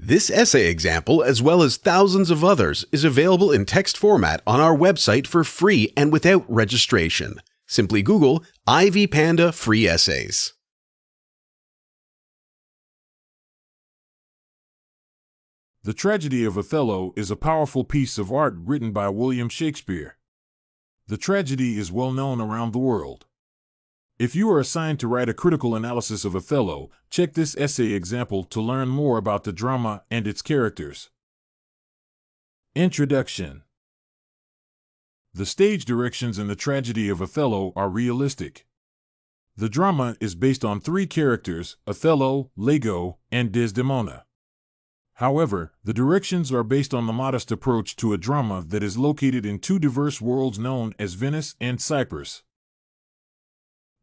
This essay example, as well as thousands of others, is available in text format on our website for free and without registration. Simply Google Ivy Panda Free Essays. The Tragedy of Othello is a powerful piece of art written by William Shakespeare. The tragedy is well known around the world. If you are assigned to write a critical analysis of Othello, check this essay example to learn more about the drama and its characters. Introduction. The stage directions in the Tragedy of Othello are realistic. The drama is based on three characters, Othello, Lago, and Desdemona. However, the directions are based on the modest approach to a drama that is located in two diverse worlds known as Venice and Cyprus.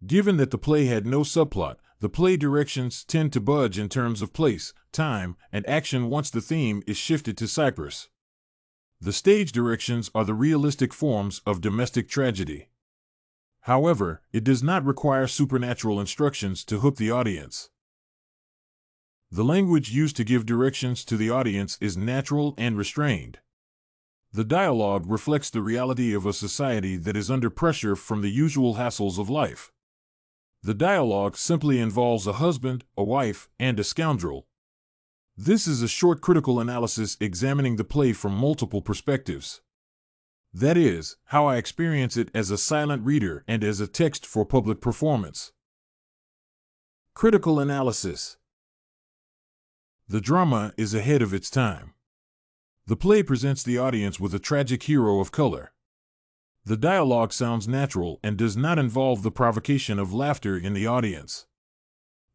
Given that the play had no subplot, the play directions tend to budge in terms of place, time, and action once the theme is shifted to Cyprus. The stage directions are the realistic forms of domestic tragedy. However, it does not require supernatural instructions to hook the audience. The language used to give directions to the audience is natural and restrained. The dialogue reflects the reality of a society that is under pressure from the usual hassles of life. The dialogue simply involves a husband, a wife, and a scoundrel. This is a short critical analysis examining the play from multiple perspectives. That is, how I experience it as a silent reader and as a text for public performance. Critical analysis. The drama is ahead of its time. The play presents the audience with a tragic hero of color. The dialogue sounds natural and does not involve the provocation of laughter in the audience.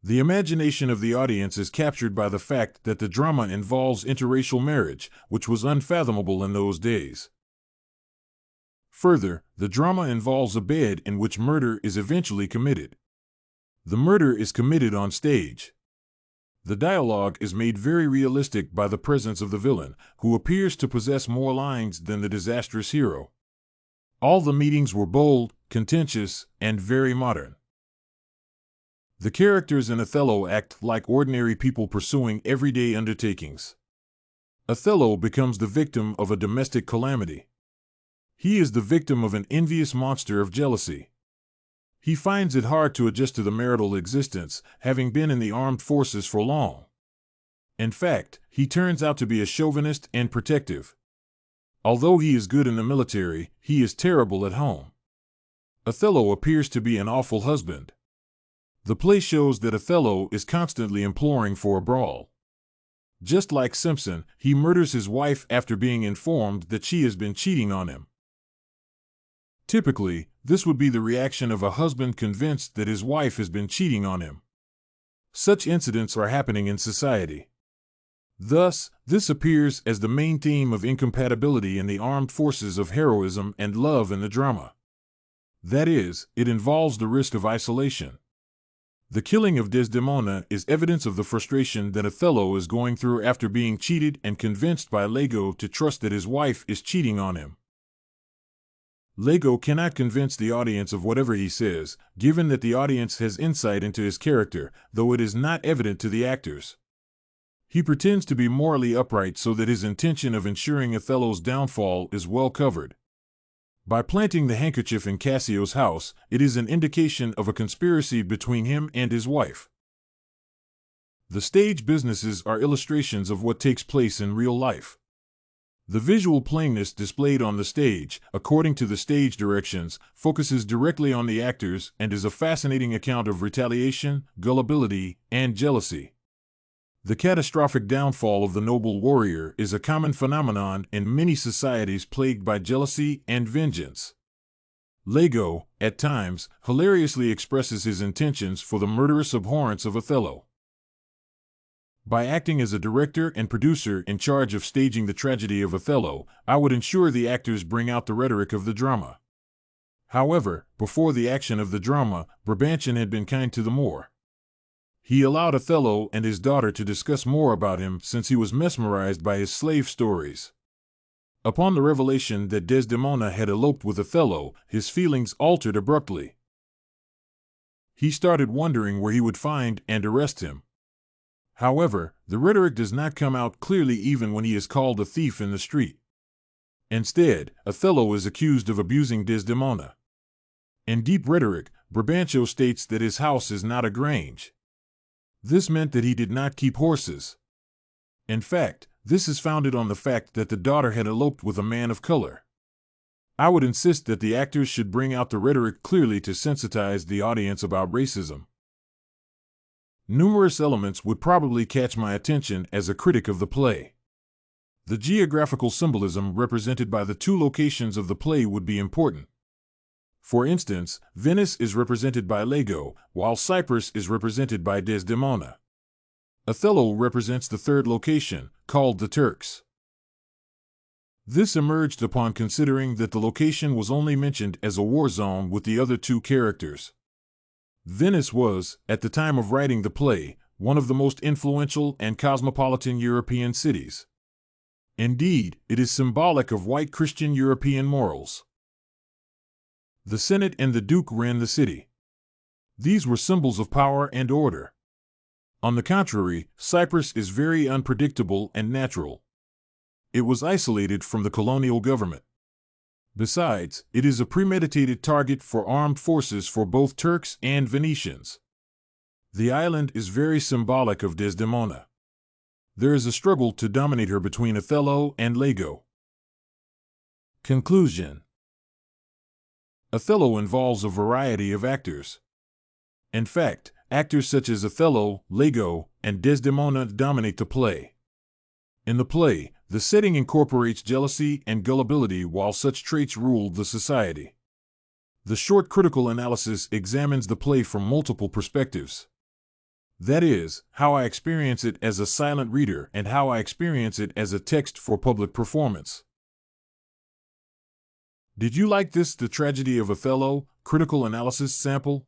The imagination of the audience is captured by the fact that the drama involves interracial marriage, which was unfathomable in those days. Further, the drama involves a bed in which murder is eventually committed. The murder is committed on stage. The dialogue is made very realistic by the presence of the villain, who appears to possess more lines than the disastrous hero. All the meetings were bold, contentious, and very modern. The characters in Othello act like ordinary people pursuing everyday undertakings. Othello becomes the victim of a domestic calamity. He is the victim of an envious monster of jealousy. He finds it hard to adjust to the marital existence, having been in the armed forces for long. In fact, he turns out to be a chauvinist and protective. Although he is good in the military, he is terrible at home. Othello appears to be an awful husband. The play shows that Othello is constantly imploring for a brawl. Just like Simpson, he murders his wife after being informed that she has been cheating on him. Typically, this would be the reaction of a husband convinced that his wife has been cheating on him. Such incidents are happening in society. Thus, this appears as the main theme of incompatibility in the armed forces of heroism and love in the drama. That is, it involves the risk of isolation. The killing of Desdemona is evidence of the frustration that Othello is going through after being cheated and convinced by Lago to trust that his wife is cheating on him. Lago cannot convince the audience of whatever he says, given that the audience has insight into his character, though it is not evident to the actors. He pretends to be morally upright so that his intention of ensuring Othello's downfall is well covered. By planting the handkerchief in Cassio's house, it is an indication of a conspiracy between him and his wife. The stage businesses are illustrations of what takes place in real life. The visual plainness displayed on the stage, according to the stage directions, focuses directly on the actors and is a fascinating account of retaliation, gullibility, and jealousy. The catastrophic downfall of the noble warrior is a common phenomenon in many societies plagued by jealousy and vengeance. Lago, at times, hilariously expresses his intentions for the murderous abhorrence of Othello. By acting as a director and producer in charge of staging the Tragedy of Othello, I would ensure the actors bring out the rhetoric of the drama. However, before the action of the drama, Brabantian had been kind to the Moor. He allowed Othello and his daughter to discuss more about him since he was mesmerized by his slave stories. Upon the revelation that Desdemona had eloped with Othello, his feelings altered abruptly. He started wondering where he would find and arrest him. However, the rhetoric does not come out clearly even when he is called a thief in the street. Instead, Othello is accused of abusing Desdemona. In deep rhetoric, Brabantio states that his house is not a grange. This meant that he did not keep horses. In fact, this is founded on the fact that the daughter had eloped with a man of color. I would insist that the actors should bring out the rhetoric clearly to sensitize the audience about racism. Numerous elements would probably catch my attention as a critic of the play. The geographical symbolism represented by the two locations of the play would be important. For instance, Venice is represented by Lego, while Cyprus is represented by Desdemona. Othello represents the third location, called the Turks. This emerged upon considering that the location was only mentioned as a war zone with the other two characters. Venice was, at the time of writing the play, one of the most influential and cosmopolitan European cities. Indeed, it is symbolic of white Christian European morals. The Senate and the Duke ran the city. These were symbols of power and order. On the contrary, Cyprus is very unpredictable and natural. It was isolated from the colonial government. Besides, it is a premeditated target for armed forces for both Turks and Venetians. The island is very symbolic of Desdemona. There is a struggle to dominate her between Othello and Lego. Conclusion. Othello involves a variety of actors. In fact, actors such as Othello, Lego, and Desdemona dominate the play. In the play, the setting incorporates jealousy and gullibility while such traits rule the society. The short critical analysis examines the play from multiple perspectives. That is, how I experience it as a silent reader and how I experience it as a text for public performance. Did you like this The Tragedy of Othello critical analysis sample?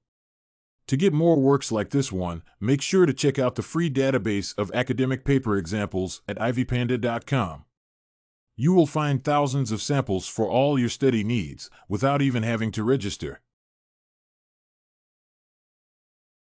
To get more works like this one, make sure to check out the free database of academic paper examples at ivypanda.com. You will find thousands of samples for all your study needs without even having to register.